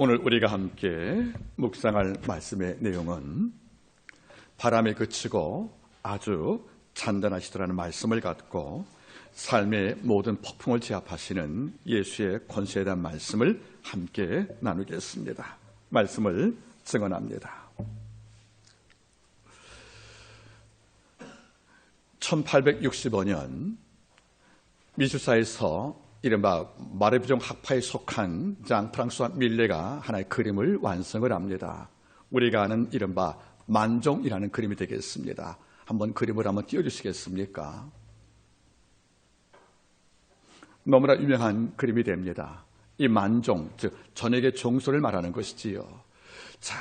오늘 우리가 함께 묵상할 말씀의 내용은 바람에 그치고 아주 잔잔하시더라는 말씀을 갖고 삶의 모든 폭풍을 제압하시는 예수의 권세에 대한 말씀을 함께 나누겠습니다. 말씀을 증언합니다. 1865년 미술사에서 이른바 마르비종 학파에 속한 장 프랑스와 밀레가 하나의 그림을 완성을 합니다. 우리가 아는 이른바 만종이라는 그림이 되겠습니다. 한번 그림을 한번 띄워주시겠습니까? 너무나 유명한 그림이 됩니다. 이 만종, 즉 전액의 종소를 말하는 것이지요. 자,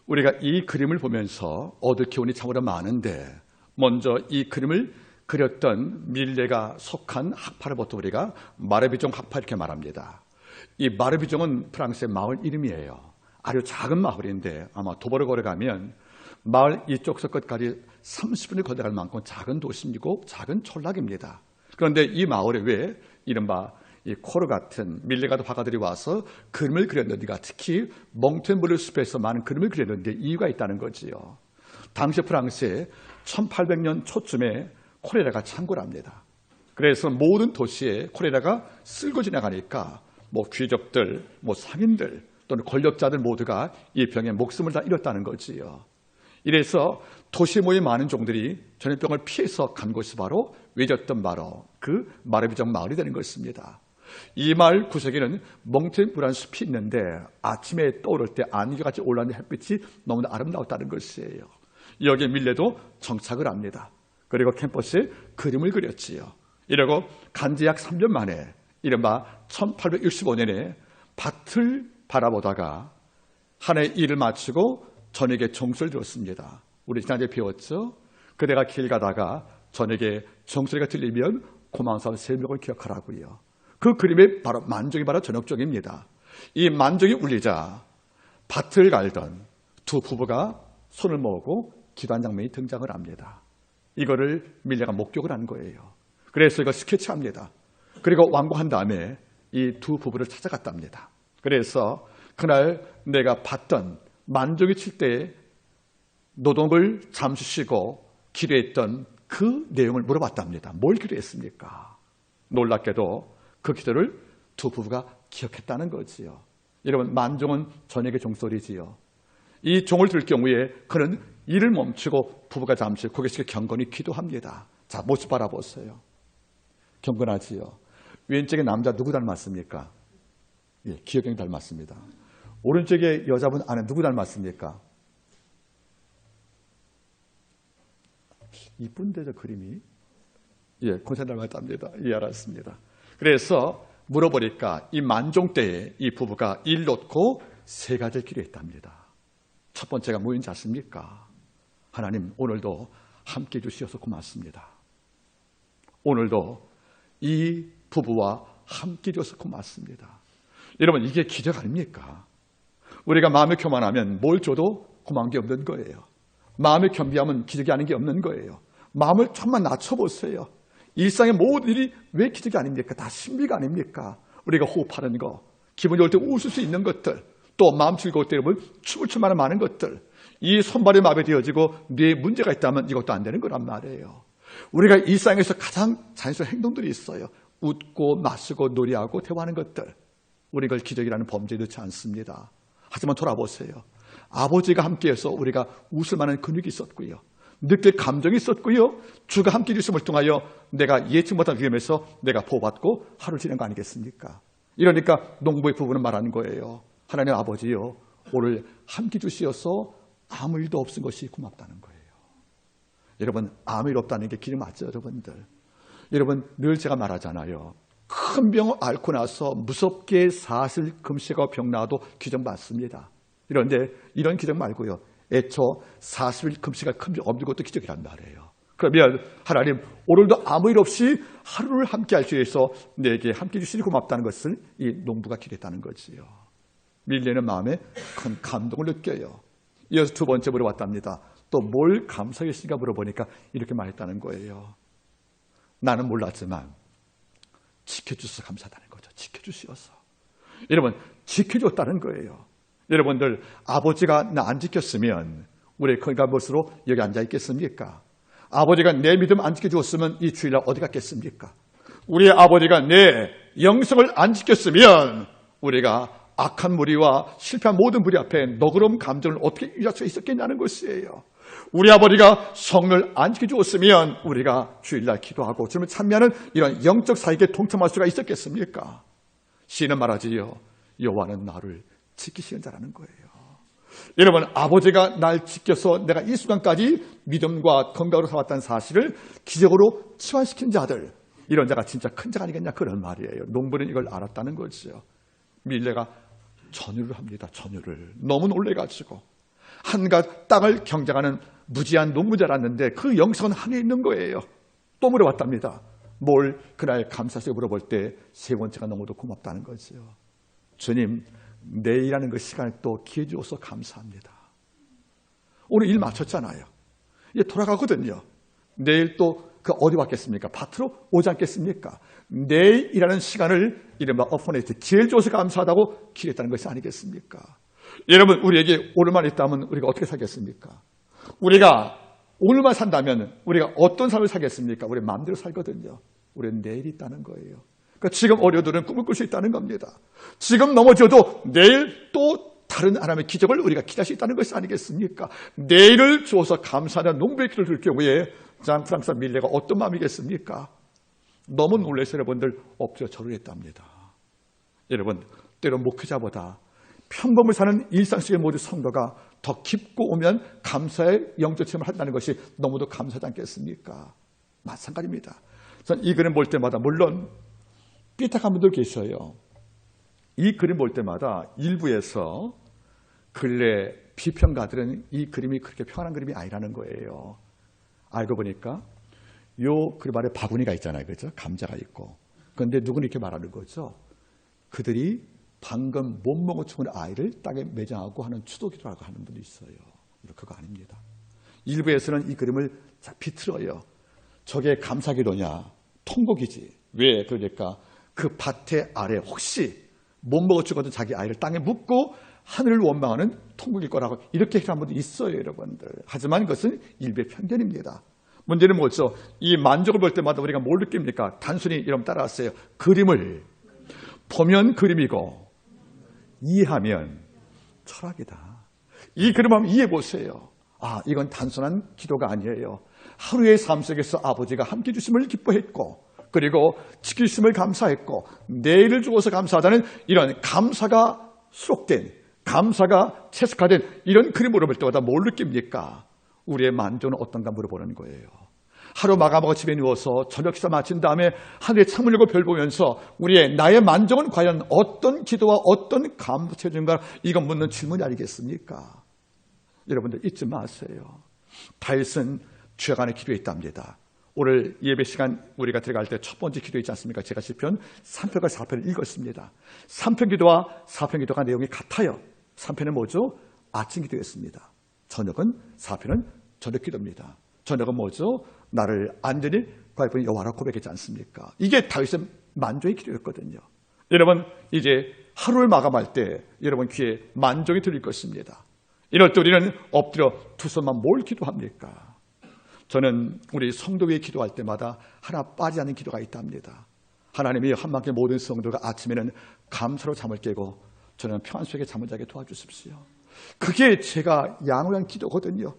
우리가 이 그림을 보면서 얻을 교훈이 참으로 많은데, 먼저 이 그림을 그렸던 밀레가 속한 학파로부터 우리가 마르비종 학파 이렇게 말합니다. 이 마르비종은 프랑스의 마을 이름이에요. 아주 작은 마을인데 아마 도보를 걸어가면 마을 이쪽서 끝까지 30분을 걸어갈 만큼 작은 도시이고 작은 촌락입니다. 그런데 이 마을에 왜 이른바 이 코르 같은 밀레가도 화가들이 와서 그림을 그렸는지가, 특히 몽테블레 숲에서 많은 그림을 그렸는데 이유가 있다는 거지요. 당시 프랑스에 1800년 초쯤에 콜레라가 창궐합니다. 그래서 모든 도시에 콜레라가 쓸고 지나가니까 귀족들, 상인들 또는 권력자들 모두가 이 병에 목숨을 다 잃었다는 거지요. 이래서 도시에 모인 많은 종들이 전염병을 피해서 간 곳이 바로 외졌던 바로 그 마르비종 마을이 되는 것입니다. 이 마을 구석에는 몽테블란 숲이 있는데 아침에 떠오를 때 안개같이 올라오는 햇빛이 너무나 아름다웠다는 것이에요. 여기에 밀레도 정착을 합니다. 그리고 캠퍼스에 그림을 그렸지요. 이러고 간지 약 3년 만에 이른바 1865년에 밭을 바라보다가 한 해 일을 마치고 저녁에 종소리를 들었습니다. 우리 지난주에 배웠죠? 그대가 길 가다가 저녁에 종소리가 들리면 고마운 사람 3명을 기억하라고요. 그 그림의 바로 만종이 바로 저녁종입니다. 이 만종이 울리자 밭을 갈던 두 부부가 손을 모으고 기도한 장면이 등장을 합니다. 이거를 밀레가 목격을 한 거예요. 그래서 이거 스케치합니다. 그리고 완공한 다음에 이 두 부부를 찾아갔답니다. 그래서 그날 내가 봤던 만종이 칠 때 노동을 잠시 쉬고 기도했던 그 내용을 물어봤답니다. 뭘 기도했습니까? 놀랍게도 그 기도를 두 부부가 기억했다는 거지요. 여러분, 만종은 저녁의 종소리지요. 이 종을 들 경우에 그는 일을 멈추고 부부가 잠시 고개 숙여 경건히 기도합니다. 자, 모습 바라보세요. 경건하지요. 왼쪽에 남자 누구 닮았습니까? 예, 기억경 닮았습니다. 오른쪽에 여자분 안에 누구 닮았습니까? 이쁜데 저 그림이? 예, 콘센 닮았답니다. 예, 알았습니다. 그래서 물어보니까 이 만종 때에 이 부부가 일 놓고 3가지를 기도했답니다. 첫 번째가 뭐인지 아십니까? 하나님, 오늘도 함께 해주셔서 고맙습니다. 오늘도 이 부부와 함께 해주셔서 고맙습니다. 여러분, 이게 기적 아닙니까? 우리가 마음이 교만하면 뭘 줘도 고마운 게 없는 거예요. 마음이 겸비하면 기적이 아닌 게 없는 거예요. 마음을 좀만 낮춰보세요. 일상의 모든 일이 왜 기적이 아닙니까? 다 신비가 아닙니까? 우리가 호흡하는 거, 기분 좋을 때 웃을 수 있는 것들, 또 마음 즐거울 때 여러분 춤을 출 만한 많은 것들, 이 손발이 마비되어지고 뇌에 문제가 있다면 이것도 안 되는 거란 말이에요. 우리가 일상에서 가장 자연스러운 행동들이 있어요. 웃고 마시고 놀이하고 대화하는 것들, 우리 그걸 기적이라는 범죄에 넣지 않습니다. 하지만 돌아보세요. 아버지가 함께해서 우리가 웃을 만한 근육이 있었고요, 느낄 감정이 있었고요, 주가 함께 해주심을 통하여 내가 예측 못한 위험에서 내가 보호받고 하루 지낸 거 아니겠습니까? 이러니까 농부의 부부는 말하는 거예요. 하나님 아버지요, 오늘 함께 주시어서 아무 일도 없은 것이 고맙다는 거예요. 여러분, 아무 일 없다는 게 기적 맞죠, 여러분들? 여러분, 늘 제가 말하잖아요. 큰 병을 앓고 나서 무섭게 사슬 금식하고 병 나아도 기적 맞습니다. 그런데 이런 기적 말고요, 애초 40일 금식할 큰 병 없는 것도 기적이란 말이에요. 그러면 하나님, 오늘도 아무 일 없이 하루를 함께 할 수 있어서 내게 함께 주시니 고맙다는 것을 이 농부가 기도했다는 거지요. 밀레는 마음에 큰 감동을 느껴요. 이어서 두 번째 물어봤답니다. 또 뭘 감사했으니까 물어보니까 이렇게 말했다는 거예요. 나는 몰랐지만 지켜주셔서 감사하다는 거죠. 지켜주시어서. 여러분, 지켜줬다는 거예요. 여러분들, 아버지가 나 안 지켰으면 우리 그가 무엇으로 여기 앉아 있겠습니까? 아버지가 내 믿음 안 지켜주었으면 이 주일날 어디 갔겠습니까? 우리 아버지가 내 영성을 안 지켰으면 우리가 악한 무리와 실패한 모든 무리 앞에 너그러운 감정을 어떻게 유지할 수 있었겠냐는 것이에요. 우리 아버지가 성을 안 지켜주었으면 우리가 주일날 기도하고 주님을 찬미하는 이런 영적 사역에 동참할 수가 있었겠습니까? 시인은 말하지요. 여호와는 나를 지키시는 자라는 거예요. 여러분, 아버지가 날 지켜서 내가 이 순간까지 믿음과 건강으로 살았다는 사실을 기적으로 치환시킨 자들, 이런 자가 진짜 큰 자가 아니겠냐, 그런 말이에요. 농부는 이걸 알았다는 거죠. 밀레가 전유를 합니다. 전유를. 너무 놀래가지고 한갓 땅을 경작하는 무지한 농부자랐는데 그 영성은 하늘에 있는 거예요. 또 물어봤답니다. 뭘 그날 감사하시고 물어볼 때 세 번째가 너무도 고맙다는 거죠. 주님, 내일이라는 그 시간을 또 기회 주어서 감사합니다. 오늘 일 마쳤잖아요. 이제 돌아가거든요. 내일 또 그 어디 왔겠습니까? 밭으로 오지 않겠습니까? 내일이라는 시간을 이른바 어퍼네이트, 기회를 줘서 감사하다고 기회했다는 것이 아니겠습니까? 여러분, 우리에게 오늘만 있다면 우리가 어떻게 살겠습니까? 우리가 오늘만 산다면 우리가 어떤 삶을 살겠습니까? 우리 마음대로 살거든요. 우리는 내일이 있다는 거예요. 그러니까 지금 어려도는 꿈을 꿀 수 있다는 겁니다. 지금 넘어져도 내일 또 다른 하나님의 기적을 우리가 기대할 수 있다는 것이 아니겠습니까? 내일을 주어서 감사하는 농부의 기도를 들 경우에 장 프랑스 밀레가 어떤 마음이겠습니까? 너무 놀라서 여러분들 엎드려 절을 했답니다. 여러분, 때론 목회자보다 평범을 사는 일상 속의 모든 성도가 더 깊고 오면 감사의 영적 체험을 한다는 것이 너무도 감사하지 않겠습니까? 마찬가지입니다. 저는 이 그림 볼 때마다, 물론 삐딱한 분들 계셔요. 이 그림 볼 때마다 일부에서 근래 비평가들은 이 그림이 그렇게 평안한 그림이 아니라는 거예요. 알고 보니까 요 그림 안에 바구니가 있잖아요. 그죠? 감자가 있고. 그런데 누구는 이렇게 말하는 거죠. 그들이 방금 못 먹어 죽은 아이를 땅에 매장하고 하는 추도기도라고 하는 분도 있어요. 그거 아닙니다. 일부에서는 이 그림을 비틀어요. 저게 감사기도냐? 통곡이지. 왜? 그러니까 그 밭의 아래 혹시 못 먹어 죽었던 자기 아이를 땅에 묻고 하늘을 원망하는 통곡일 거라고 이렇게 하는 분도 있어요, 여러분들. 하지만 그것은 일부의 편견입니다. 문제는 뭐죠? 이 만족을 볼 때마다 우리가 뭘 느낍니까? 단순히 여러분 따라하세요. 그림을 보면 그림이고 이해하면 철학이다. 이 그림 한번 이해해 보세요. 아, 이건 단순한 기도가 아니에요. 하루의 삶 속에서 아버지가 함께 주심을 기뻐했고, 그리고 지키심을 감사했고, 내일을 주어서 감사하다는 이런 감사가 수록된, 감사가 채색화된 이런 그림 물어볼 때마다 뭘 느낍니까? 우리의 만족은 어떤가 물어보는 거예요. 하루 마감하고 집에 누워서 저녁 식사 마친 다음에 하늘에 창문 열고 별 보면서 나의 만족은 과연 어떤 기도와 어떤 감사 체증인가, 이건 묻는 질문이 아니겠습니까? 여러분들 잊지 마세요. 다윗은 죄간의 기도에 있답니다. 오늘 예배 시간 우리가 들어갈 때 첫 번째 기도 있지 않습니까? 제가 시편 3편과 4편을 읽었습니다. 3편 기도와 4편 기도가 내용이 같아요. 3편은 뭐죠? 아침 기도였습니다. 4편은 저녁 기도입니다. 저녁은 뭐죠? 나를 안전히 구하여 여호와라 고백했지 않습니까? 이게 다윗의 만족의 기도였거든요. 여러분, 이제 하루를 마감할 때 여러분 귀에 만족이 들릴 것입니다. 이럴 때 우리는 엎드려 두 손만 뭘 기도합니까? 저는 우리 성도에 기도할 때마다 하나 빠지지 않는 기도가 있답니다. 하나님이 한만큼 모든 성도가 아침에는 감사로 잠을 깨고 저는 평안 속에 잠을 자게 도와주십시오. 그게 제가 양호한 기도거든요.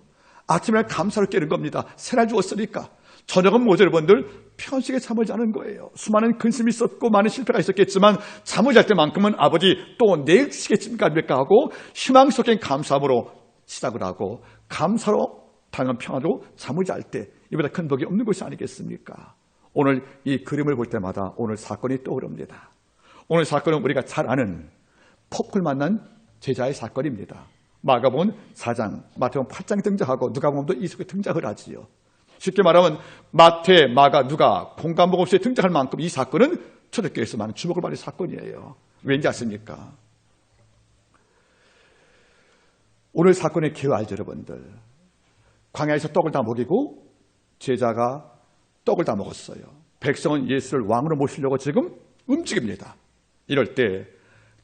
아침에 감사로 깨는 겁니다. 새날 주었으니까. 저녁은 뭐죠, 여러분들? 평안 속에 잠을 자는 거예요. 수많은 근심이 있었고 많은 실패가 있었겠지만 잠을 잘 때만큼은 아버지 또 내일 주시겠습니까? 하고 희망 속에 감사함으로 시작을 하고 감사로 당한 평화로 잠을 잘 때 이보다 큰 복이 없는 것이 아니겠습니까? 오늘 이 그림을 볼 때마다 오늘 사건이 떠오릅니다. 오늘 사건은 우리가 잘 아는 폭풍을 만난 제자의 사건입니다. 마가복음 4장, 마태복음 8장에 등장하고 누가복음도 이 속에 등장을 하지요. 쉽게 말하면 마태, 마가, 누가 공간복 없이 등장할 만큼 이 사건은 초대교회에서 많은 주목을 받은 사건이에요. 왠지 아십니까? 오늘 사건의 기회 알죠, 여러분들? 광야에서 떡을 다 먹이고 제자가 떡을 다 먹었어요. 백성은 예수를 왕으로 모시려고 지금 움직입니다. 이럴 때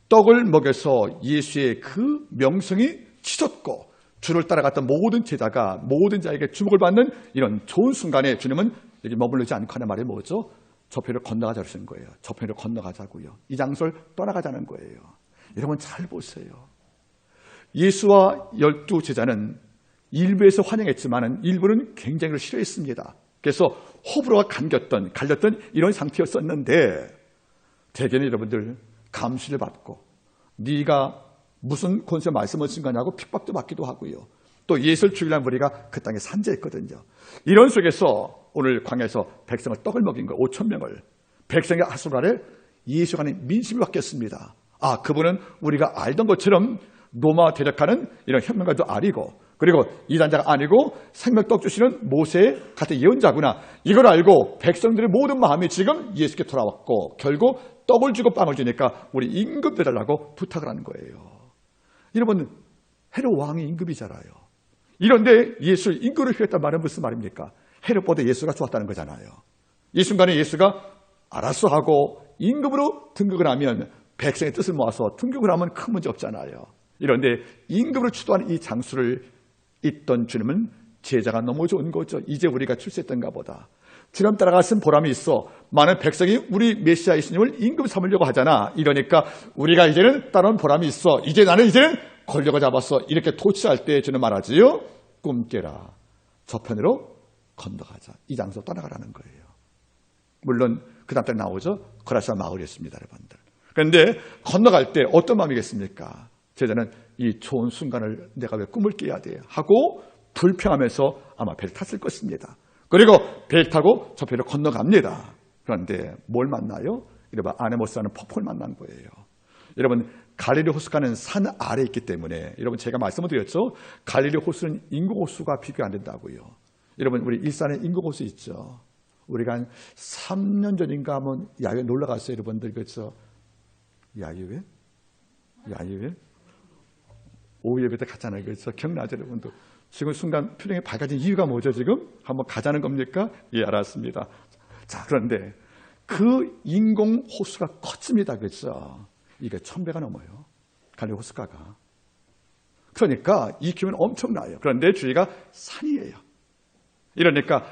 떡을 먹여서 예수의 그 명성이 치솟고 주를 따라갔던 모든 제자가 모든 자에게 주목을 받는 이런 좋은 순간에 주님은 여기 머무르지 않고 하는 말이 뭐죠? 저편으로 건너가자 그러신 거예요. 저편으로 건너가자고요. 이 장소를 떠나가자는 거예요. 여러분 잘 보세요. 예수와 12 제자는 일부에서 환영했지만 일부는 굉장히 싫어했습니다. 그래서 호불호가 갈렸던 이런 상태였었는데 대개는 여러분들 감시를 받고 네가 무슨 권세 말씀하신 거냐고 핍박도 받기도 하고요. 또 예수를 죽이려는 무리가 그 땅에 산재했거든요. 이런 속에서 오늘 광야에서 백성을 떡을 먹인 거예요. 5,000명을. 백성의 하소를 아래 예수가 하는 민심이 바뀌었습니다. 아, 그분은 우리가 알던 것처럼 로마 대적하는 이런 혁명가도 아니고 그리고 이단자가 아니고 생명떡 주시는 모세 같은 예언자구나. 이걸 알고 백성들의 모든 마음이 지금 예수께 돌아왔고 결국 떡을 주고 빵을 주니까 우리 임금 되달라고 부탁을 하는 거예요. 여러분 헤롯 왕이 임금이잖아요. 이런데 예수 임금을 휘했단 말은 무슨 말입니까? 헤롯보다 예수가 좋았다는 거잖아요. 이 순간에 예수가 알았어 하고 임금으로 등극을 하면 백성의 뜻을 모아서 등극을 하면 큰 문제 없잖아요. 이런데 임금으로 추도하는 이 장수를 있던 주님은 제자가 너무 좋은 거죠. 이제 우리가 출세했던가 보다. 주님 따라갔은 보람이 있어. 많은 백성이 우리 메시아 예수님을 임금 삼으려고 하잖아. 이러니까 우리가 이제는 따라온 보람이 있어. 나는 이제는 권력을 잡았어. 이렇게 토치할 때 주님 말하지요. 꿈 깨라. 저편으로 건너가자. 이 장소 떠나가라는 거예요. 물론 그 다음 때 나오죠. 거라사 마을이었습니다, 여러분들. 그런데 건너갈 때 어떤 마음이겠습니까? 제자는 이 좋은 순간을 내가 왜 꿈을 깨야 돼 하고 불평하면서 아마 배를 탔을 것입니다. 그리고 배를 타고 저 배를 건너갑니다. 그런데 뭘 만나요? 이러면 아네모스라는 폭포를 만난 거예요. 여러분 갈릴리 호수가는 산 아래에 있기 때문에 여러분 제가 말씀을 드렸죠. 갈릴리 호수는 인구호수가 비교 안 된다고요. 여러분 우리 일산에 인구호수 있죠. 우리가 한 3년 전인가 한번 야외 놀러 갔어요. 여러분들 그렇죠? 야외? 오후 예배 때 갔잖아요. 그래서 기억나죠, 여러분도? 지금 순간 표정이 밝아진 이유가 뭐죠, 지금? 한번 가자는 겁니까? 예, 알았습니다. 자, 그런데 그 인공 호수가 컸습니다. 그렇죠? 이게 1,000배가 넘어요. 갈릴리 호수가가. 그러니까 이 기운은 엄청나요. 그런데 주위가 산이에요. 이러니까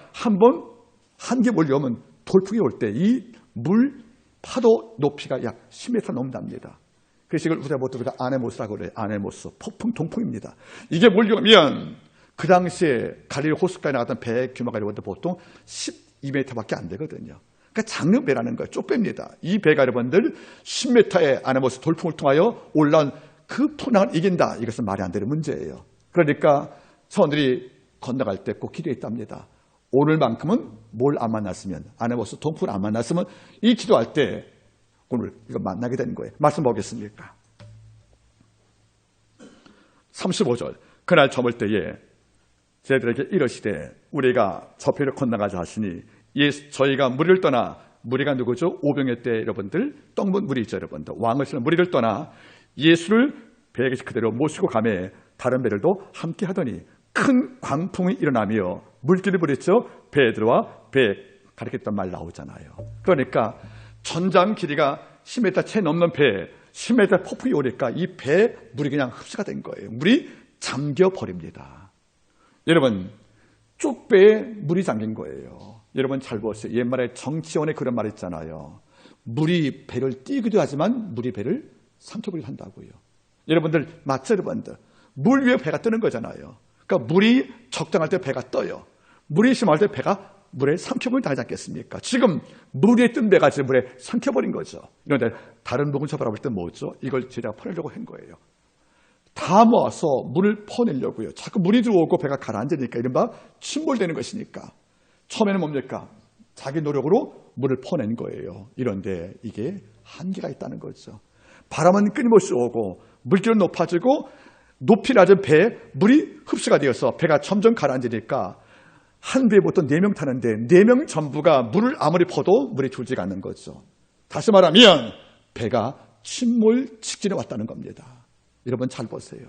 한개 몰려오면 돌풍이 올 때 이 물 파도 높이가 약 10m 넘는답니다. 그래서 이걸 우리가 보통 아네모스라고 그래요. 아네모스. 폭풍, 동풍입니다. 이게 몰려오면 그 당시에 갈릴리 호수가에 나갔던 배 규모가 여러분들 보통 12m밖에 안 되거든요. 그러니까 작은 배라는 거예요. 쪽배입니다. 이 배가 여러분들 10m의 아네모스 돌풍을 통하여 올라온 그 풍랑을 이긴다. 이것은 말이 안 되는 문제예요. 그러니까 사원들이 건너갈 때 꼭 기도했답니다. 오늘만큼은 뭘 안 만났으면 아네모스 동풍을 안 만났으면 이 기도할 때 오늘 이거 만나게 되는 거예요. 말씀 보겠습니까? 35절. 그날 저물 때에 저희들에게 이르시되 우리가 저편을 건너가자 하시니 저희가 무리를 떠나 무리가 누구죠? 오병의 때 여러분들 떡문 무리죠 여러분들. 왕을 쓰는 무리를 떠나 예수를 배에 그대로 모시고 가매 다른 배들도 함께 하더니 큰 광풍이 일어나며 물길을 부렸죠. 배에 들어와 배에 가리켰단 말 나오잖아요. 그러니까 전장 길이가 10m 채 넘는 배 10m 폭풍이 오니까 이 배 물이 그냥 흡수가 된 거예요. 물이 잠겨버립니다. 여러분 쪽배에 물이 잠긴 거예요. 여러분 잘 보세요. 옛말에 정치원에 그런 말 있잖아요. 물이 배를 띄기도 하지만 물이 배를 삼켜버리기도 한다고요. 여러분들 맞죠 여러분들? 물 위에 배가 뜨는 거잖아요. 그러니까 물이 적당할 때 배가 떠요. 물이 심할 때 배가 물에 삼켜버리지 않겠습니까? 지금 물 위에 뜬 배가 지금 물에 삼켜버린 거죠. 그런데 다른 목을 잡아볼 때 뭐죠? 이걸 제가 퍼내려고 한 거예요. 다 모아서 물을 퍼내려고요. 자꾸 물이 들어오고 배가 가라앉으니까 이른바 침몰되는 것이니까. 처음에는 뭡니까? 자기 노력으로 물을 퍼낸 거예요. 이런데 이게 한계가 있다는 거죠. 바람은 끊임없이 오고 물기는 높아지고 높이 낮은 배에 물이 흡수가 되어서 배가 점점 가라앉으니까 한 배에 보통 4명 타는데 4명 전부가 물을 아무리 퍼도 물이 줄지가 않는 거죠. 다시 말하면 배가 침몰 직전에 왔다는 겁니다. 여러분 잘 보세요.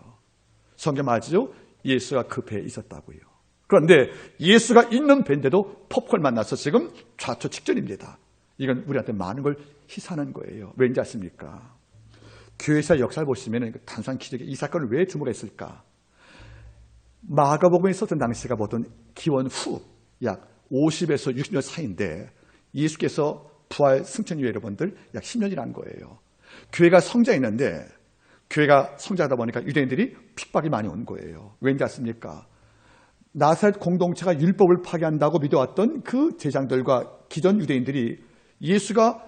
성경 맞죠? 예수가 그 배에 있었다고요. 그런데 예수가 있는 배인데도 폭풍을 만나서 지금 좌초 직전입니다. 이건 우리한테 많은 걸 희사하는 거예요. 왠지 아십니까? 교회사 역사를 보시면 단순한 기적이 이 사건을 왜 주목했을까? 마가복음에 썼던 당시가 보통 기원 후 약 50에서 60년 사이인데 예수께서 부활 승천 이후에 여러분들 약 10년이라는 거예요. 교회가 성장했는데 교회가 성장하다 보니까 유대인들이 핍박이 많이 온 거예요. 왠지 아십니까? 나사렛 공동체가 율법을 파괴한다고 믿어왔던 그 제장들과 기존 유대인들이 예수가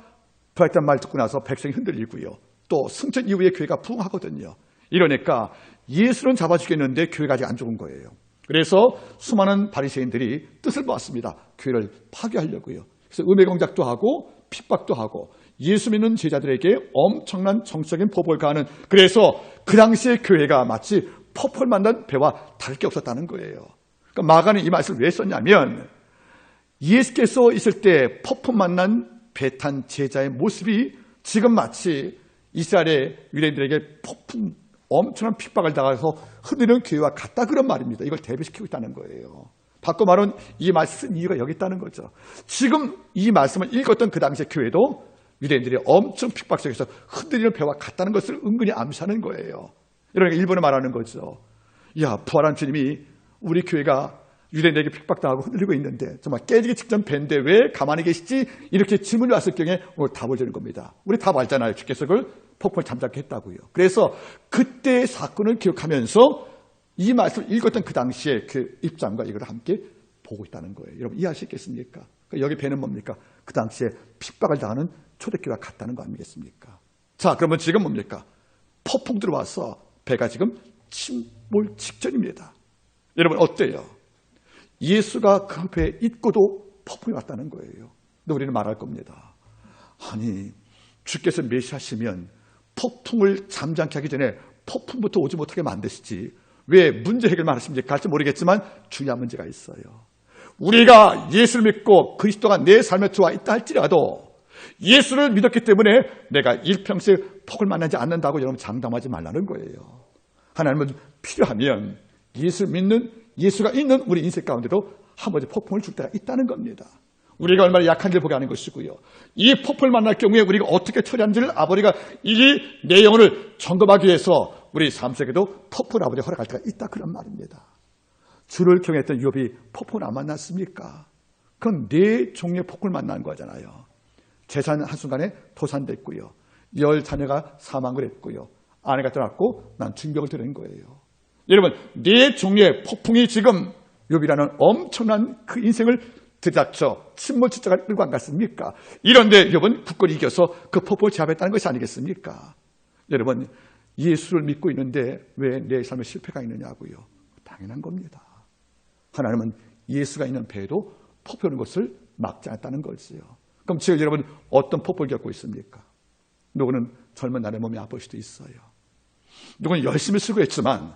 부활했다는 말 듣고 나서 백성이 흔들리고요. 또 승천 이후에 교회가 부흥하거든요. 이러니까 예수는 잡아 죽였는데 교회가 아직 안 죽은 거예요. 그래서 수많은 바리새인들이 뜻을 모았습니다. 교회를 파괴하려고요. 그래서 음해 공작도 하고 핍박도 하고 예수 믿는 제자들에게 엄청난 정치적인 포복을 가하는, 그래서 그 당시에 교회가 마치 퍼플 만난 배와 다를 게 없었다는 거예요. 그러니까 마가는 이 말씀을 왜 썼냐면 예수께서 있을 때 퍼플 만난 배 탄 제자의 모습이 지금 마치 이스라엘의 유대인들에게 폭풍 엄청난 핍박을 당해서 흔드는 교회와 같다, 그런 말입니다. 이걸 대비시키고 있다는 거예요. 바꿔 말하면 이 말씀 쓴 이유가 여기 있다는 거죠. 지금 이 말씀을 읽었던 그 당시의 교회도 유대인들이 엄청 핍박 속에서 흔들리는 배와 같다는 것을 은근히 암시하는 거예요. 이러니까 일본에 말하는 거죠. 야, 부활한 주님이 우리 교회가 유대인들에게 핍박당하고 흔들리고 있는데 정말 깨지기 직전 배인데 왜 가만히 계시지? 이렇게 질문이 왔을 경우에 오늘 답을 주는 겁니다. 우리 답 알잖아요. 주께서 그걸 폭풍을 잠잠케 했다고요. 그래서 그때의 사건을 기억하면서 이 말씀을 읽었던 그 당시에 그 입장과 이걸 함께 보고 있다는 거예요. 여러분 이해하시겠습니까? 여기 배는 뭡니까? 그 당시에 핍박을 당하는 초대교회와 같다는 거 아니겠습니까? 자, 그러면 지금 뭡니까? 폭풍 들어와서 배가 지금 침몰 직전입니다. 여러분 어때요? 예수가 그 배에 있고도 폭풍이 왔다는 거예요. 근데 우리는 말할 겁니다. 아니, 주께서 메시아시면 폭풍을 잠잠케 하기 전에 폭풍부터 오지 못하게 만드시지 왜 문제 해결만 하십니까? 할지 모르겠지만 중요한 문제가 있어요. 우리가 예수를 믿고 그리스도가 내 삶에 들어와 있다 할지라도 예수를 믿었기 때문에 내가 일평생 폭을 만나지 않는다고 여러분 장담하지 말라는 거예요. 하나님은 필요하면 예수를 믿는, 예수가 있는 우리 인생 가운데도 한 번에 폭풍을 줄 때가 있다는 겁니다. 우리가 얼마나 약한지를 보게 하는 것이고요. 이 폭풍을 만날 경우에 우리가 어떻게 처리하는지를 아버지가 이 내 영혼을 점검하기 위해서 우리 삶 속에도 폭풍을 아버지가 허락할 때가 있다, 그런 말입니다. 주를 경외했던 욥이 폭풍을 안 만났습니까? 그건 네 종류의 폭풍을 만난 거잖아요. 재산 한순간에 도산됐고요. 10 자녀가 사망을 했고요. 아내가 떠났고 난 중병을 들은 거예요. 여러분, 네 종류의 폭풍이 지금 욥이라는 엄청난 그 인생을 들이닥쳐 침몰지자가 끌고 안 갔습니까? 이런데 욥은 굳건히 이겨서 그 폭풍을 제압했다는 것이 아니겠습니까? 여러분, 예수를 믿고 있는데 왜 내 삶에 실패가 있느냐고요? 당연한 겁니다. 하나님은 예수가 있는 배에도 폭풍이 오는 것을 막지 않았다는 거지요. 그럼 지금 여러분 어떤 폭풍을 겪고 있습니까? 누구는 젊은 날에 몸이 아플 수도 있어요. 누구는 열심히 수고했지만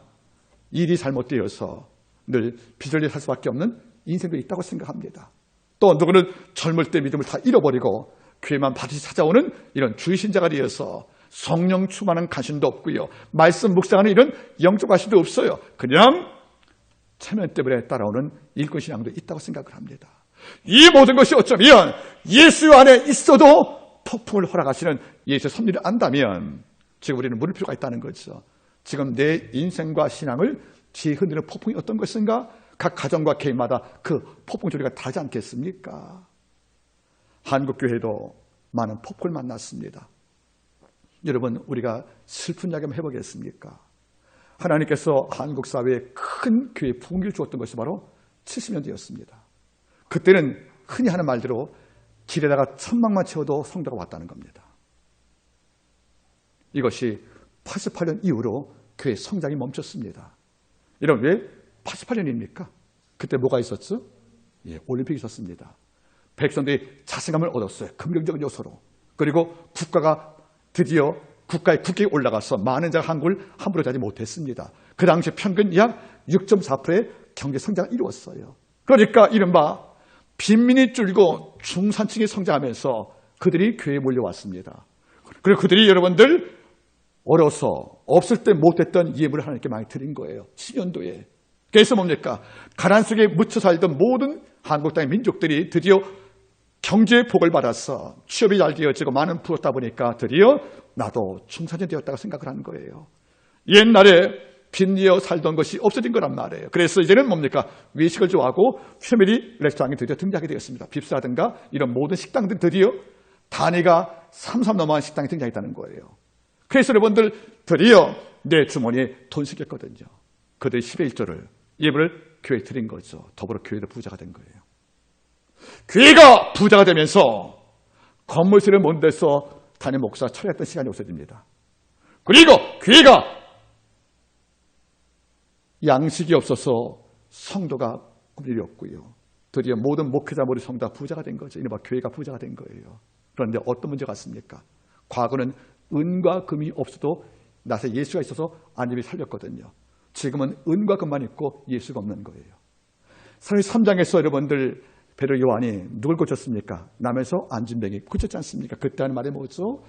일이 잘못되어서 늘 비절리 살 수밖에 없는 인생도 있다고 생각합니다. 또 누구는 젊을 때 믿음을 다 잃어버리고 교회만 반드시 찾아오는 이런 주의신자가 되어서 성령 충만한 관심도 없고요. 말씀 묵상하는 이런 영적 관심도 없어요. 그냥 체면 때문에 따라오는 일꾼신앙도 있다고 생각을 합니다. 이 모든 것이 어쩌면 예수 안에 있어도 폭풍을 허락하시는 예수의 섭리를 안다면 지금 우리는 물을 필요가 있다는 거죠. 지금 내 인생과 신앙을 뒤에 흔드는 폭풍이 어떤 것인가? 각 가정과 개인마다 그 폭풍 조리가 다르지 않겠습니까? 한국교회도 많은 폭풍을 만났습니다. 여러분, 우리가 슬픈 이야기 한번 해보겠습니까? 하나님께서 한국 사회에 큰 교회 부흥기를 주었던 것이 바로 70년대였습니다. 그때는 흔히 하는 말대로 길에다가 1000명만 채워도 성도가 왔다는 겁니다. 이것이 88년 이후로 교회 성장이 멈췄습니다. 여러분, 왜 88년입니까? 그때 뭐가 있었죠? 예, 올림픽이 있었습니다. 백성들이 자신감을 얻었어요. 긍정적인 요소로. 그리고 국가가 드디어 국가의 국격에 올라가서 많은 자가 한국을 함부로 자지 못했습니다. 그 당시 평균 약 6.4%의 경제 성장을 이루었어요. 그러니까 이른바 빈민이 줄고 중산층이 성장하면서 그들이 교회에 몰려왔습니다. 그리고 그들이 여러분들 어려서 없을 때 못했던 예물을 하나님께 많이 드린 거예요. 10년도에. 그래서 뭡니까? 가난 속에 묻혀 살던 모든 한국 땅의 민족들이 드디어 경제의 복을 받아서 취업이 잘 되어지고 많은 부었다 보니까 드디어 나도 중산층 되었다고 생각을 하는 거예요. 옛날에 빚내어 살던 것이 없어진 거란 말이에요. 그래서 이제는 뭡니까? 외식을 좋아하고 패밀리 레스토랑이 드디어 등장하게 되었습니다. 빕스라든가 이런 모든 식당들 드디어 단위가 3 넘어간 식당이 등장했다는 거예요. 그래서 여러분들 드디어 내 주머니에 돈 생겼거든요. 그들의 10의 1조를 예물을 교회에 드린 거죠. 더불어 교회도 부자가 된 거예요. 교회가 부자가 되면서 건물세를 못 내서 담임 목사 철회했던 시간이 없어집니다. 그리고 교회가 양식이 없어서 성도가 굶일이 없고요. 드디어 모든 목회자 모두 성도가 부자가 된 거죠. 이른바 교회가 부자가 된 거예요. 그런데 어떤 문제가 있습니까? 과거는 은과 금이 없어도 나서 예수가 있어서 안집이 살렸거든요. 지금은 은과 금만 있고 예수가 없는 거예요. 사도행전 3장에서 여러분들 베드로 요한이 누굴 고쳤습니까? 남에서 안진뱅이 고쳤지 않습니까? 그때 하는 말이 뭐죠?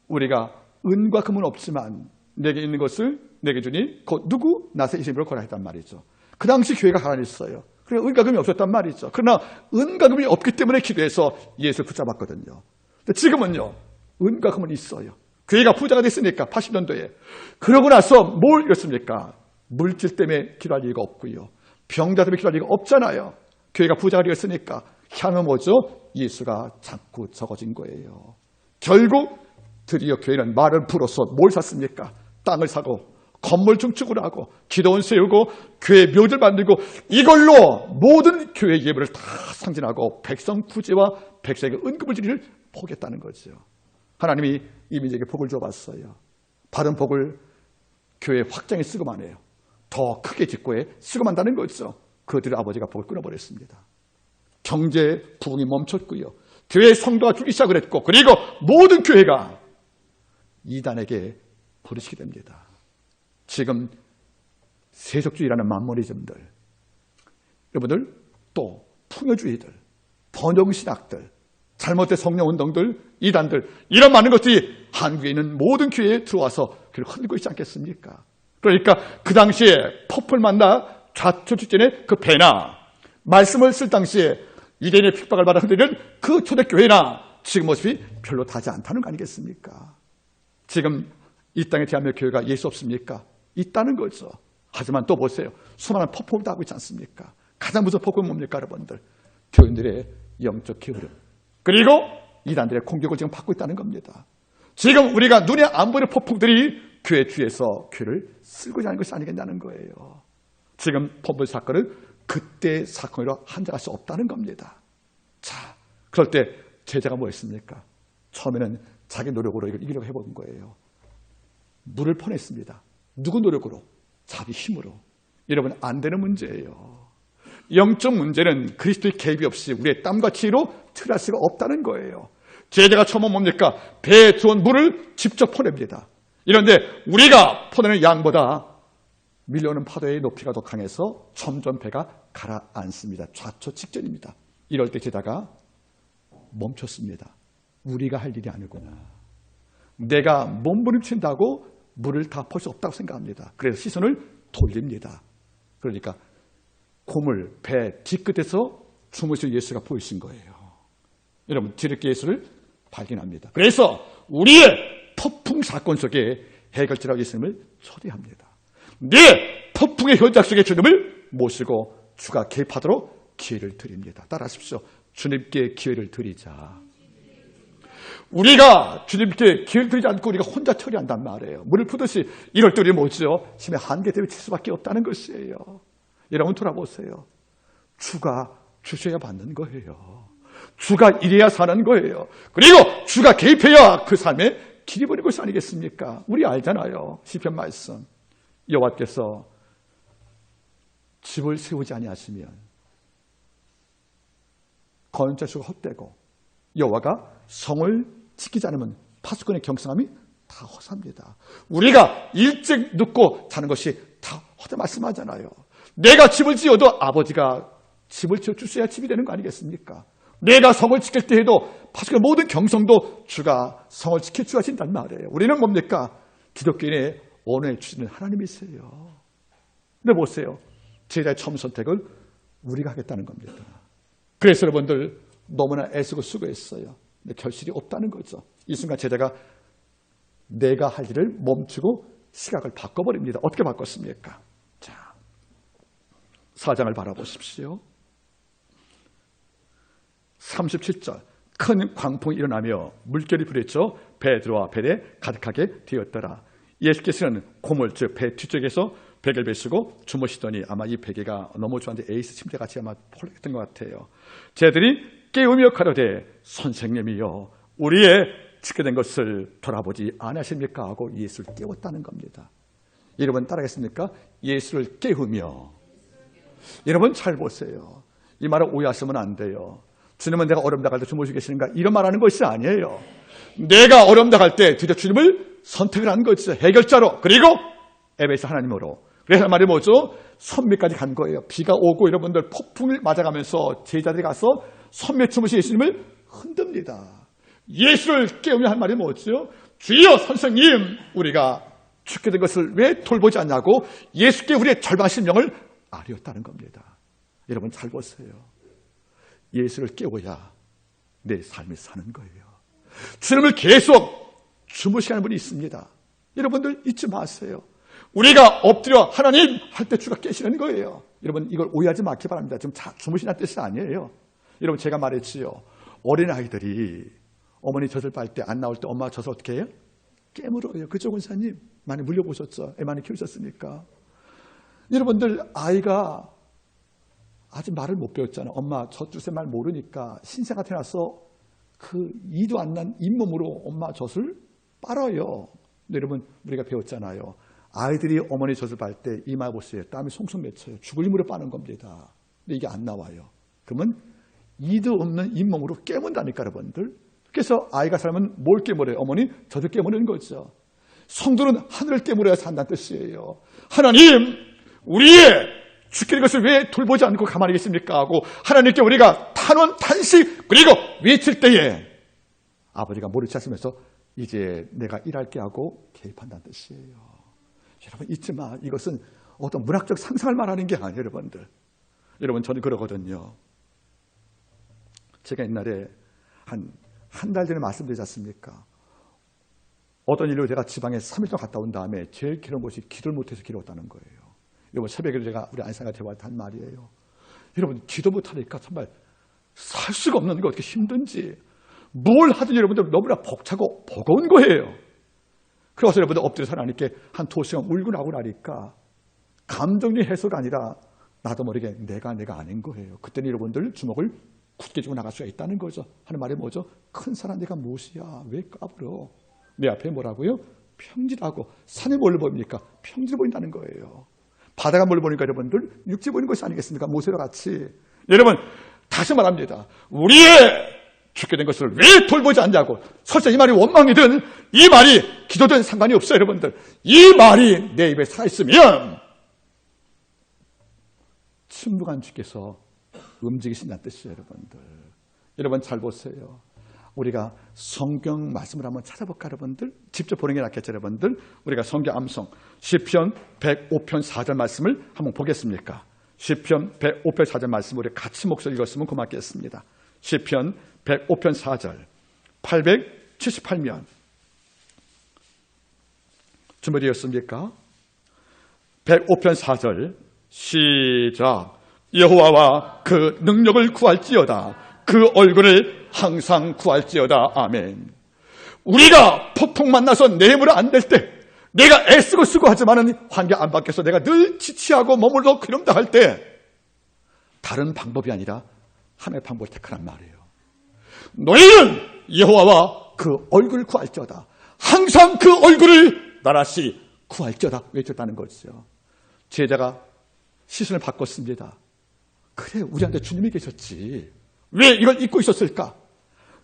우리가 은과 금은 없지만 내게 있는 것을 내게 주니 곧 누구? 나서 이름으로 거라 했단 말이죠. 그 당시 교회가 가난했어요. 그래서 은과 금이 없었단 말이죠. 그러나 은과 금이 없기 때문에 기도해서 예수를 붙잡았거든요. 근데 지금은요. 은과 금은 있어요. 교회가 부자가 됐으니까 80년도에. 그러고 나서 뭘 이렇습니까? 물질 때문에 기도할 이유가 없고요. 병자 때문에 기도할 이유가 없잖아요. 교회가 부자가 되었으니까 향은 뭐죠? 예수가 자꾸 적어진 거예요. 결국 드디어 교회는 말을 풀어서 뭘 샀습니까? 땅을 사고 건물 증축을 하고 기도원 세우고 교회 묘들 만들고 이걸로 모든 교회 예물을 다 상진하고 백성 구제와 백성에게 은급을 포기했다는 거죠. 하나님이 이 민족에게 복을 줘봤어요. 받은 복을 교회 확장에 쓰고만 해요. 더 크게 짓고에 쓰고만 한다는 거죠. 그들의 아버지가 복을 끊어버렸습니다. 경제 부흥이 멈췄고요. 교회 성도가 죽기 시작을 했고 그리고 모든 교회가 이단에게 부르시게 됩니다. 지금 세속주의라는 만모니즘들, 여러분들 또 풍요주의들, 번영신학들, 잘못된 성령운동들, 이단들 이런 많은 것들이 한국에 있는 모든 교회에 들어와서 그를 흔들고 있지 않겠습니까? 그러니까 그 당시에 퍼플 만나 좌초 직전에 그 배나 말씀을 쓸 당시에 유대인의 핍박을 받아 흔들리는 그 초대교회나 지금 모습이 별로 다지 않다는 거 아니겠습니까? 지금 이 땅에 대한민국 교회가 예수 없습니까? 있다는 거죠. 하지만 또 보세요. 수많은 퍼포먼도 하고 있지 않습니까? 가장 무서운 퍼포먼은 뭡니까 여러분들? 교인들의 영적 게으름 그리고 이단들의 공격을 지금 받고 있다는 겁니다. 지금 우리가 눈에 안 보이는 폭풍들이 교회 뒤에서 교회를 쓸고 자는 것이 아니겠냐는 거예요. 지금 퍼블 사건은 그때 사건으로 한정할 수 없다는 겁니다. 자, 그럴 때 제자가 뭐 했습니까? 처음에는 자기 노력으로 이걸 이기려고 해본 거예요. 물을 퍼냈습니다. 누구 노력으로? 자기 힘으로. 여러분 안 되는 문제예요. 영적 문제는 그리스도의 개입이 없이 우리의 땀과 치로 틀할 수가 없다는 거예요. 제자가 처음은 뭡니까? 배에 들어온 물을 직접 퍼냅니다. 이런데 우리가 퍼내는 양보다 밀려오는 파도의 높이가 더 강해서 점점 배가 가라앉습니다. 좌초 직전입니다. 이럴 때 제자가 멈췄습니다. 우리가 할 일이 아니구나. 내가 몸부림친다고 물을 다 퍼 수 없다고 생각합니다. 그래서 시선을 돌립니다. 그러니까 고물, 배 뒤끝에서 주무실 예수가 보이신 거예요. 여러분 뒤늦게 예수를 발견합니다. 그래서 우리의 폭풍 사건 속에 해결자라고 예수님을 초대합니다. 네 폭풍의 현장 속에 주님을 모시고 주가 개입하도록 기회를 드립니다. 따라하십시오. 주님께 기회를 드리자. 우리가 주님께 기회를 드리지 않고 우리가 혼자 처리한단 말이에요. 물을 푸듯이 이럴 때 우리 뭐죠? 힘의 한계 때문에 칠 수밖에 없다는 것이에요. 여러분 돌아보세요. 주가 주셔야 받는 거예요. 주가 이래야 사는 거예요. 그리고 주가 개입해야 그 삶에 길이 보이는 것이 아니겠습니까? 우리 알잖아요. 시편 말씀. 여호와께서 집을 세우지 아니하시면 건축자수가 헛되고 여호와가 성을 지키지 않으면 파수꾼의 경성함이 다 허사입니다. 우리가 일찍 눕고 자는 것이 다 허다 말씀하잖아요. 내가 집을 지어도 아버지가 집을 지어주셔야 집이 되는 거 아니겠습니까? 내가 성을 지킬 때 해도 파수꾼의 모든 경성도 주가 성을 지킬 줄 아신단 말이에요. 우리는 뭡니까? 기독교인의 언어에 주시는 하나님이세요. 근데 보세요. 제자의 처음 선택을 우리가 하겠다는 겁니다. 그래서 여러분들 너무나 애쓰고 수고했어요. 근데 결실이 없다는 거죠. 이 순간 제자가 내가 할 일을 멈추고 시각을 바꿔버립니다. 어떻게 바꿨습니까? 자, 4장을 바라보십시오. 37절. 큰 광풍이 일어나며 물결이 부딪혀 베드로와 벨에 가득하게 되었더라. 예수께서는 고물, 즉 배 뒤쪽에서 베개를 베시고 주무시더니 아마 이 베개가 너무 좋았는데 에이스 침대같이 아마 폴했던 것 같아요. 쟤들이 깨우며 가로되 선생님이여 우리의 지게 된 것을 돌아보지 않으십니까? 하고 예수를 깨웠다는 겁니다. 여러분 따라하겠습니까? 예수를 깨우며. 여러분 잘 보세요. 이 말을 오해하시면 안 돼요. 주님은 내가 어려움 당할 때 주무시고 계시는가? 이런 말하는 것이 아니에요. 내가 어려움 당할 때 드디어 주님을 선택을 한 거죠. 해결자로. 그리고 에베소 하나님으로. 그래서 말이 뭐죠? 선미까지 간 거예요. 비가 오고 여러분들 폭풍을 맞아가면서 제자들이 가서 선미 주무신 예수님을 흔듭니다. 예수를 깨우며 한 말이 뭐죠? 주여 선생님 우리가 죽게 된 것을 왜 돌보지 않냐고 예수께 우리의 절망 심령을 아뢰었다는 겁니다. 여러분 잘 보세요. 예수를 깨워야 내 삶이 사는 거예요. 주님을 계속 주무시게 하는 분이 있습니다. 여러분들 잊지 마세요. 우리가 엎드려 하나님 할 때 주가 깨시는 거예요. 여러분 이걸 오해하지 마기 바랍니다. 지금 주무시는 뜻이 아니에요. 여러분 제가 말했지요. 어린아이들이 어머니 젖을 빨 때 안 나올 때 엄마가 젖을 어떻게 해요? 깨물어요. 그죠 권사님? 많이 물려보셨죠? 애 많이 키우셨으니까. 여러분들 아이가 아직 말을 못 배웠잖아요. 엄마 젖 주세 말 모르니까 신생아 태어나서 그 이도 안 난 잇몸으로 엄마 젖을 빨아요. 근데 여러분 우리가 배웠잖아요. 아이들이 어머니 젖을 빨 때 이마 보세요. 땀이 송송 맺혀요. 죽을 힘으로 빠는 겁니다. 근데 이게 안 나와요. 그러면 이도 없는 잇몸으로 깨문다니까 여러분들. 그래서 아이가 살면 뭘 깨물어요? 어머니 젖을 깨무는 거죠. 성도는 하늘을 깨물어야 산다는 뜻이에요. 하나님 우리의 죽게 된 것을 왜 돌보지 않고 가만히 계십니까? 하고 하나님께 우리가 탄원 탄식 그리고 외칠 때에 아버지가 머리를 차시면서 이제 내가 일할게 하고 개입한다는 뜻이에요. 여러분 잊지 마. 이것은 어떤 문학적 상상을 말하는 게 아니에요. 여러분들. 여러분 저는 그러거든요. 제가 옛날에 한 달 전에 말씀드리지 않습니까? 어떤 일로 제가 지방에 3일 동안 갔다 온 다음에 제일 길은 곳이 기도를 못해서 길었다는 거예요. 여러분 새벽에 제가 우리 안상과 대화할 때 한 말이에요. 여러분 기도 못하니까 정말 살 수가 없는 게 어떻게 힘든지 뭘 하든 여러분들 너무나 벅차고 버거운 거예요. 그래서 여러분들 엎드려서 하나님께 한 2시간 울고 나고 나니까 감정의 해소가 아니라 나도 모르게 내가 아닌 거예요. 그때는 여러분들 주먹을 굳게 쥐고 나갈 수가 있다는 거죠. 하는 말이 뭐죠? 큰 사람 내가 무엇이야? 왜 까불어? 내 앞에 뭐라고요? 평지라고. 산이 뭘 보입니까? 평지를 보인다는 거예요. 바다가 뭘 보니까 여러분들 육지 보이는 것이 아니겠습니까? 모세와 같이. 여러분 다시 말합니다. 우리의 죽게 된 것을 왜 돌보지 않냐고. 설사 이 말이 원망이든 이 말이 기도든 상관이 없어요. 여러분들. 이 말이 내 입에 살아있으면 충분한 주께서 움직이신다는 뜻이에요. 여러분들. 여러분 잘 보세요. 우리가 성경 말씀을 한번 찾아볼까 여러분들? 직접 보는 게 낫겠죠 여러분들? 우리가 성경 암송 시편 105편 4절 말씀을 한번 보겠습니까? 시편 105편 4절 말씀을 우리 같이 목소리 읽었으면 고맙겠습니다. 시편 105편 4절 878면 준비되었습니까? 105편 4절 시작. 여호와와 그 능력을 구할지어다. 그 얼굴을 항상 구할지어다. 아멘. 우리가 폭풍 만나서 내물어 안 될 때 내가 애쓰고 수고하지만은 환경 안 바뀌어서 내가 늘 지치하고 머물러 그런다 할 때 다른 방법이 아니라 하나님의 방법을 택하란 말이에요. 너희는 여호와와 그 얼굴을 구할지어다. 항상 그 얼굴을 나라시 구할지어다. 외쳤다는 거죠. 제자가 시선을 바꿨습니다. 그래 우리한테 주님이 계셨지. 왜 이걸 잊고 있었을까?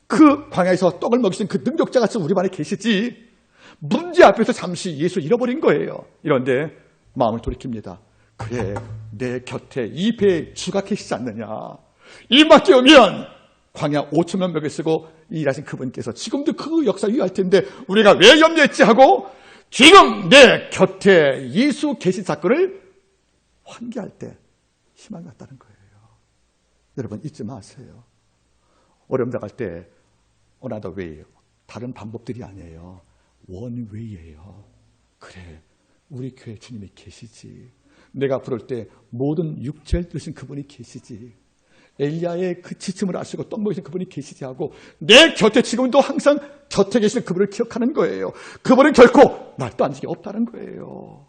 그 광야에서 떡을 먹이신 그 능력자가 지금 우리 반에 계시지. 문제 앞에서 잠시 예수 잃어버린 거예요. 이런데 마음을 돌이킵니다. 그래 내 곁에 이 배에 주가 계시지 않느냐. 입만 깨우면 광야 5천명 벽에 쓰고 일하신 그분께서 지금도 그 역사 유효할 텐데 우리가 왜 염려했지 하고 지금 내 곁에 예수 계신 사건을 환기할 때 희망이 왔다는 거예요. 여러분 잊지 마세요. 어려움 당할 때 another way, 다른 방법들이 아니에요. one way예요. 그래, 우리 교회 주님이 계시지. 내가 부를 때 모든 육체를 들으신 그분이 계시지. 엘리야의 그 지침을 아시고 떡 먹이신 그분이 계시지 하고 내 곁에 지금도 항상 곁에 계시는 그분을 기억하는 거예요. 그분은 결코 날 떠난 적이 없다는 거예요.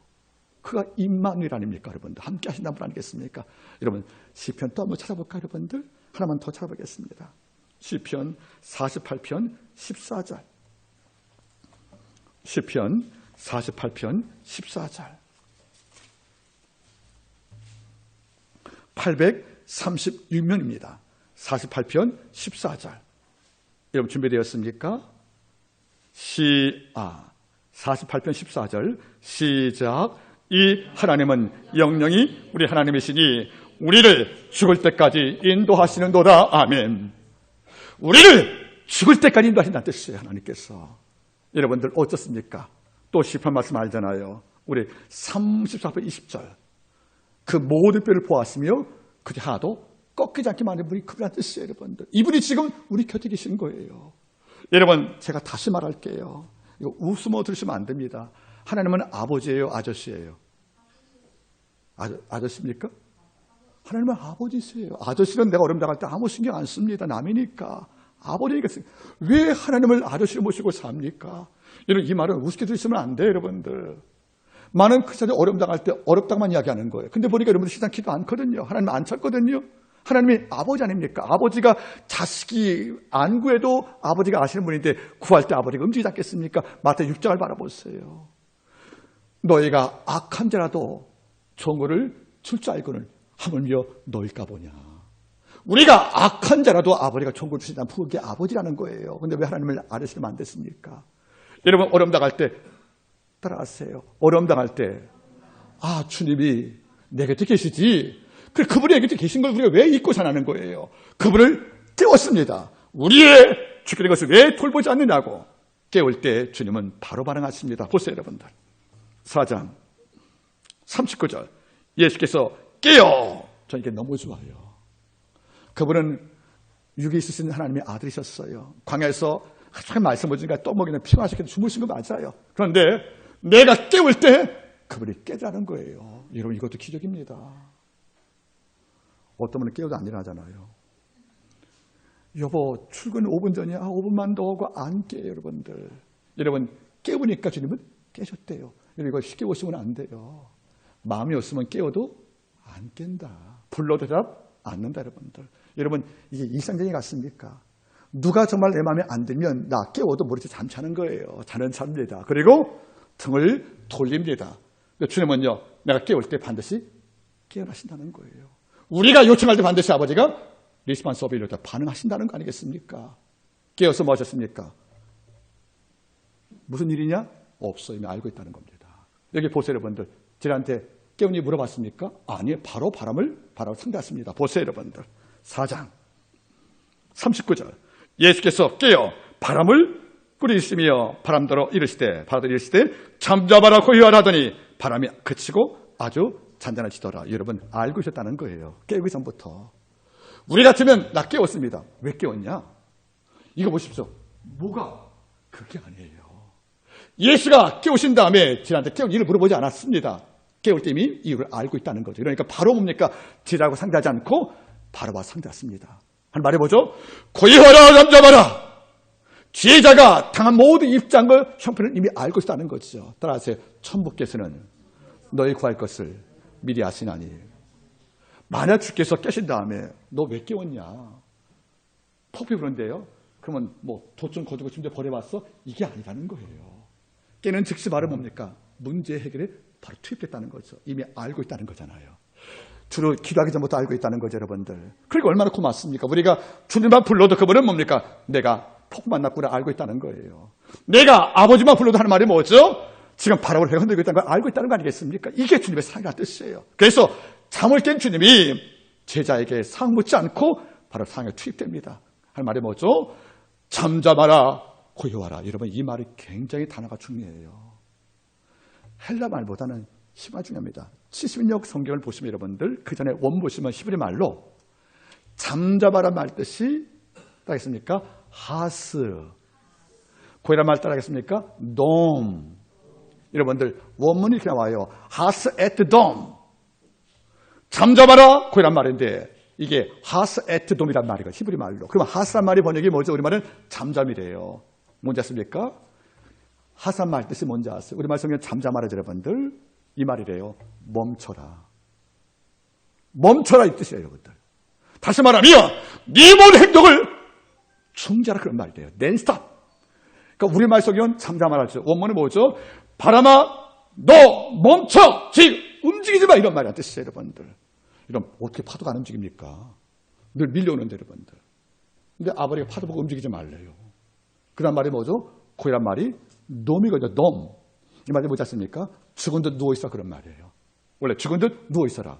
그가 임마누엘 아닙니까, 여러분들? 함께 하신다는 분 아니겠습니까? 여러분, 시편 또 한번 찾아볼까요, 여러분들? 하나만 더 찾아보겠습니다. 시편 48편 14절. 시편 48편 14절. 836면입니다. 48편 14절. 여러분 준비되었습니까? 48편 14절 시작. 이 하나님은 영영이 우리 하나님이시니 우리를 죽을 때까지 인도하시는도다. 아멘. 우리를 죽을 때까지 인도하신다는 뜻이에요, 하나님께서. 여러분들 어떻습니까? 또 시편 말씀 알잖아요. 우리 34편 20절. 그 모든 뼈를 보았으며 그게 하나도 꺾이지 않게 만든 분이 그분이란 뜻이에요, 여러분들. 이분이 지금 우리 곁에 계신 거예요. 여러분, 제가 다시 말할게요. 이거 웃으며 들으시면 안 됩니다. 하나님은 아버지예요, 아저씨예요? 아저씨입니까? 하나님은 아버지세요. 아저씨는 내가 어려움 당할 때 아무 신경 안 씁니다. 남이니까. 아버지겠습니다. 왜 하나님을 아저씨를 모시고 삽니까? 여러분, 이 말은 우습게 들으시면 안 돼요, 여러분들. 많은 크리스천들이 어려움 당할 때 어렵다고만 이야기하는 거예요. 근데 보니까 여러분들 시장 기도 않거든요. 하나님 안 찾거든요. 하나님이 아버지 아닙니까? 아버지가 자식이 안 구해도 아버지가 아시는 분인데 구할 때 아버지가 움직이지 않겠습니까? 마태 6장을 바라보세요. 너희가 악한 자라도 종을 줄 줄 알고는 하물며 너희가 보냐. 우리가 악한 자라도 아버지가 종을 주신다면 그게 아버지라는 거예요. 근데 왜 하나님을 아저씨를 만드십니까? 여러분, 어려움 당할 때 따라하세요. 어려움 당할 때 주님이 내 곁에 계시지. 그분이 내 곁에 계신 걸 우리가 왜 잊고 사는 거예요? 그분을 깨웠습니다. 우리의 죽이는 것을 왜 돌보지 않느냐고. 깨울 때 주님은 바로 반응하십니다. 보세요, 여러분들. 4장 39절. 예수께서 깨어. 저 이게 너무 좋아요. 그분은 육에 있으신 하나님의 아들이셨어요. 광야에서 하찮은 말씀을 주니까 떠먹이는 피곤하셨기 때문에 주무신 거 맞아요. 그런데 내가 깨울 때 그분이 깨자는 거예요. 여러분, 이것도 기적입니다. 어떤 분은 깨워도 안 일어나잖아요. 여보, 출근 5분 전이야. 5분만 더 하고 안 깨요, 여러분들. 여러분, 깨우니까 주님은 깨셨대요. 여러분, 이거 쉽게 보시면 안 돼요. 마음이 없으면 깨워도 안 깬다. 불러도 대답 않는다, 여러분들. 여러분, 이게 일상적인 것 같습니까? 누가 정말 내 마음에 안 들면 나 깨워도 머리채 잠자는 거예요. 자는 잠입니다. 그리고 등을 돌립니다. 주님은요, 내가 깨울 때 반드시 깨어나신다는 거예요. 우리가 요청할 때 반드시 아버지가 리스폰스 오브 일로 반응하신다는 거 아니겠습니까? 깨어서 뭐 하셨습니까? 무슨 일이냐? 없어. 이미 알고 있다는 겁니다. 여기 보세요, 여러분들. 저한테 깨우니 물어봤습니까? 아니요. 바로 바람을 상대했습니다. 보세요, 여러분들. 4장 39절. 예수께서 깨어 바람을 꾸리시며 바람대로 이르시되 잠잠하라 고요하라 하더니 바람이 그치고 아주 잔잔해지더라. 여러분, 알고 있었다는 거예요. 깨우기 전부터. 우리 같으면 나 깨웠습니다. 왜 깨웠냐? 이거 보십시오. 뭐가? 그게 아니에요. 예수가 깨우신 다음에 저한테 깨운 이유를 물어보지 않았습니다. 깨울 때 이미 이유를 알고 있다는 거죠. 그러니까 바로 뭡니까? 지라고 상대하지 않고 바로 와 상대했습니다. 한 말해 보죠. 고요하라 잠잠하라. 지혜자가 당한 모든 입장을 형편을 이미 알고 있다는 거죠. 따라하세요. 천부께서는 너희 구할 것을 미리 아시나니. 만약 주께서 깨신 다음에 너 왜 깨웠냐? 폭비 그런데요. 그러면 뭐 도좀 거두고 침대 버려봤어? 이게 아니라는 거예요. 깨는 즉시 바로 뭡니까? 문제 해결에 바로 투입됐다는 거죠. 이미 알고 있다는 거잖아요. 주로 기도하기 전부터 알고 있다는 거죠, 여러분들. 그러니까 얼마나 고맙습니까? 우리가 주님만 불러도 그분은 뭡니까? 내가 폭 만났구나 알고 있다는 거예요. 내가 아버지만 불러도 하는 말이 뭐죠? 지금 바람을 배가 흔들고 있다는 걸 알고 있다는 거 아니겠습니까? 이게 주님의 사랑이라는 뜻이에요. 그래서 잠을 깬 주님이 제자에게 상 묻지 않고 바로 상에 투입됩니다. 할 말이 뭐죠? 잠잠하라, 고요하라. 여러분, 이 말이 굉장히 단어가 중요해요. 헬라 말보다는 히브리 중요합니다. 70역 성경을 보시면 여러분들 그 전에 원 보시면 히브리 말로 잠잠하라 말 뜻이 따라하겠습니까? 하스. 고이란 말 따라하겠습니까? 돔. 여러분들 원문이 이렇게 나와요. 하스 에트 돔. 잠잠하라 고이란 말인데 이게 하스 에트 돔이란 말이거든요. 히브리 말로. 그럼 하스란 말이 번역이 뭐죠? 우리말은 잠잠이래요. 뭔지 아십니까? 하스란 말 뜻이 뭔지 아세요? 우리말 성경 잠잠하라 여러분들. 이 말이래요. 멈춰라. 멈춰라 이 뜻이에요, 여러분들. 다시 말하면 네 모든 행동을 중지하라 그런 말이에요. then stop. 그러니까 우리말 성경은 잠잠하라죠. 원문은 뭐죠? 바람아 너 멈춰. 지금 움직이지 마 이런 말이란 뜻이에요, 여러분들. 이런 어떻게 파도가 안 움직입니까? 늘 밀려오는데 여러분들. 근데 아버지가 파도 보고 움직이지 말래요. 그 다음 말이 뭐죠? 고이란 말이 놈이거든요. 놈. 이 말이 뭐지 않습니까? 죽은 듯 누워있어 그런 말이에요. 원래 죽은 듯 누워있어라.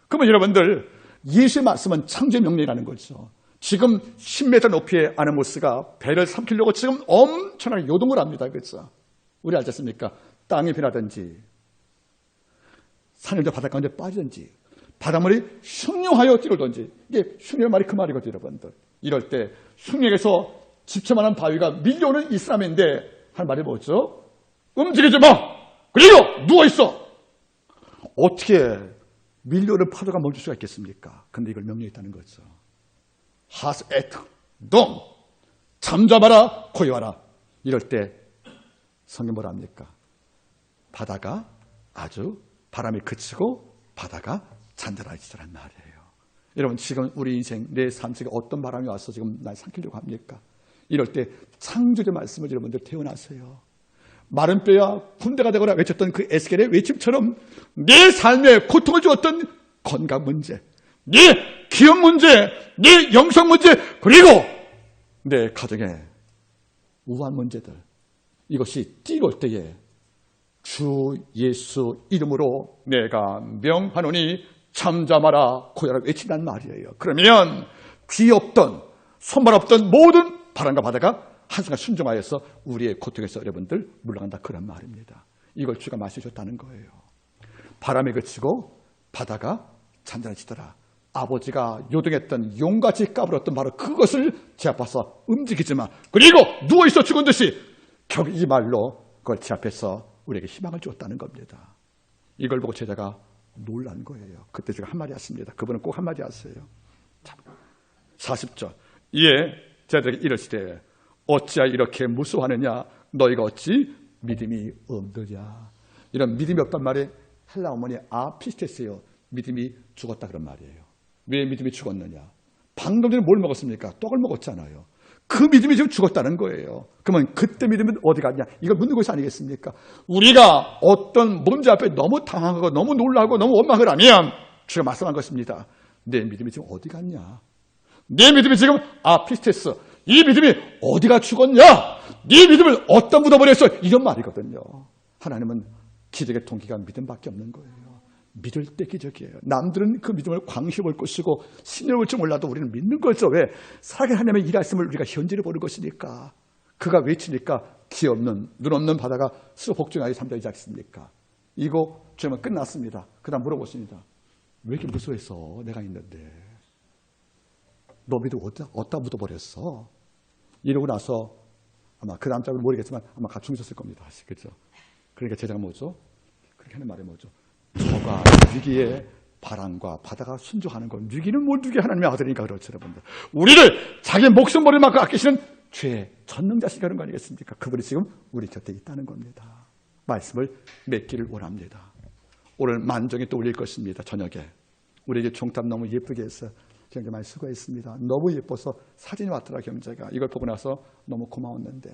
그러면 여러분들 예수의 말씀은 창조의 명령이라는 거죠. 지금 10m 높이의 아네모스가 배를 삼키려고 지금 엄청나게 요동을 합니다. 그렇죠? 우리 알지 않습니까? 땅이 변하든지 산에도 바닷가 가운데 빠지든지 바닷물이 흉룡하여 뛰어오든지 이게 흉룡의 말이 그 말이거든요. 여러분들. 이럴 때 흉룡에서 집채만한 바위가 밀려오는 이 사람인데 할 말이 뭐죠? 움직이지 마! 그리고 누워있어! 어떻게 밀려오는 파도가 멈출 수가 있겠습니까? 근데 이걸 명령했다는 거죠. 하스 에트 돔 잠잠하라 고요하라. 이럴 때 성경 뭐라 합니까? 바다가 아주 바람이 그치고 바다가 잔잔해지더란 말이에요. 여러분 지금 우리 인생 내 삶 속에 어떤 바람이 와서 지금 날 삼키려고 합니까? 이럴 때 창조의 말씀을 여러분들 태어나세요. 마른 뼈야 군대가 되거나 외쳤던 그 에스겔의 외침처럼 내 삶에 고통을 주었던 건강 문제, 네 기업 문제, 네 영성 문제, 그리고 내 가정의 우한 문제들, 이것이 뛰어올 때에 주 예수 이름으로 내가 명하노니 잠잠하라 고요하라 외친단 말이에요. 그러면 귀 없던 손발 없던 모든 바람과 바다가 한순간 순종하여서 우리의 고통에서 여러분들 물러간다 그런 말입니다. 이걸 주가 말씀하셨다는 거예요. 바람이 그치고 바다가 잔잔해지더라. 아버지가 요동했던 용같이 까불었던 바로 그것을 제 앞에서 움직이지 마. 그리고 누워있어 죽은 듯이 결국 이 말로 그걸 제 앞에서 우리에게 희망을 주었다는 겁니다. 이걸 보고 제자가 놀란 거예요. 그때 제가 한마디 했습니다. 그분은 꼭 한마디 하세요. 40절 이에 제자들에게 이르시되 어찌하여 이렇게 무수하느냐 너희가 어찌 믿음이 없느냐. 이런 믿음이 없단 말에 헬라 어머니 아피스테스예요. 믿음이 죽었다 그런 말이에요. 왜 믿음이 죽었느냐. 방금 전에 뭘 먹었습니까? 떡을 먹었잖아요. 그 믿음이 지금 죽었다는 거예요. 그러면 그때 믿음은 어디 갔냐? 이걸 묻는 것이 아니겠습니까? 우리가 어떤 문제 앞에 너무 당황하고 너무 놀라고 너무 원망을 하면 주가 말씀한 것입니다. 내 믿음이 지금 어디 갔냐? 내 믿음이 지금 아피스테스 이 믿음이 어디가 죽었냐? 네 믿음을 어디다 묻어버렸어? 이런 말이거든요. 하나님은 기적의 동기가 믿음밖에 없는 거예요. 믿을 때 기적이에요. 남들은 그 믿음을 광시해 볼 것이고 신뢰해 볼지 몰라도 우리는 믿는 거죠. 왜? 살아계신 하나님의 일하심을 우리가 현재를 보는 것이니까. 그가 외치니까 기 없는 눈 없는 바다가 스스로 복종하여 잠자지 않습니까? 이거 주면 끝났습니다. 그 다음 물어보십니다. 왜 이렇게 무서워했어? 내가 있는데. 너 믿음 어디다 묻어버렸어? 이러고 나서 아마 그 남자는 모르겠지만 아마 같이 죽으셨을 겁니다. 그렇죠? 그러니까 제자가 뭐죠? 그렇게 하는 말이 뭐죠? 저가 위기에 바람과 바다가 순종하는 건 위기는 뭘 위기 하나님의 아들이니까 그렇죠, 여러분들. 우리를 자기 목숨 버릴 만큼 아끼시는 죄의 전능자시가 그런 거 아니겠습니까? 그분이 지금 우리 곁에 있다는 겁니다. 말씀을 맺기를 원합니다. 오늘 만정이 또 울릴 것입니다. 저녁에. 우리에게 종탑 너무 예쁘게 해서 경제 많이 수고했습니다. 너무 예뻐서 사진이 왔더라 경제가. 이걸 보고 나서 너무 고마웠는데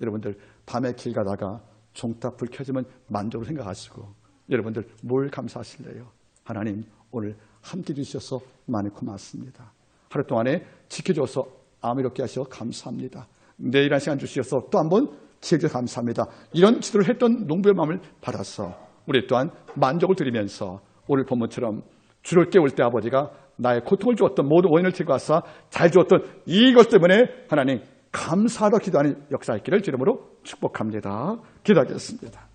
여러분들 밤에 길 가다가 종탑 불 켜지면 만족으로 생각하시고 여러분들 뭘 감사하실래요? 하나님 오늘 함께 해주셔서 많이 고맙습니다. 하루 동안에 지켜줘서 아미롭게 하셔서 감사합니다. 내일 한 시간 주셔서 또 한번 지켜주셔서 감사합니다. 이런 지도를 했던 농부의 마음을 받아서 우리 또한 만족을 드리면서 오늘 본문처럼 주를 깨울 때 아버지가 나의 고통을 주었던 모든 원인을 제거하사 잘 주었던 이것 때문에 하나님 감사하다 기도하는 역사 있기를 주름으로 축복합니다. 기도하겠습니다.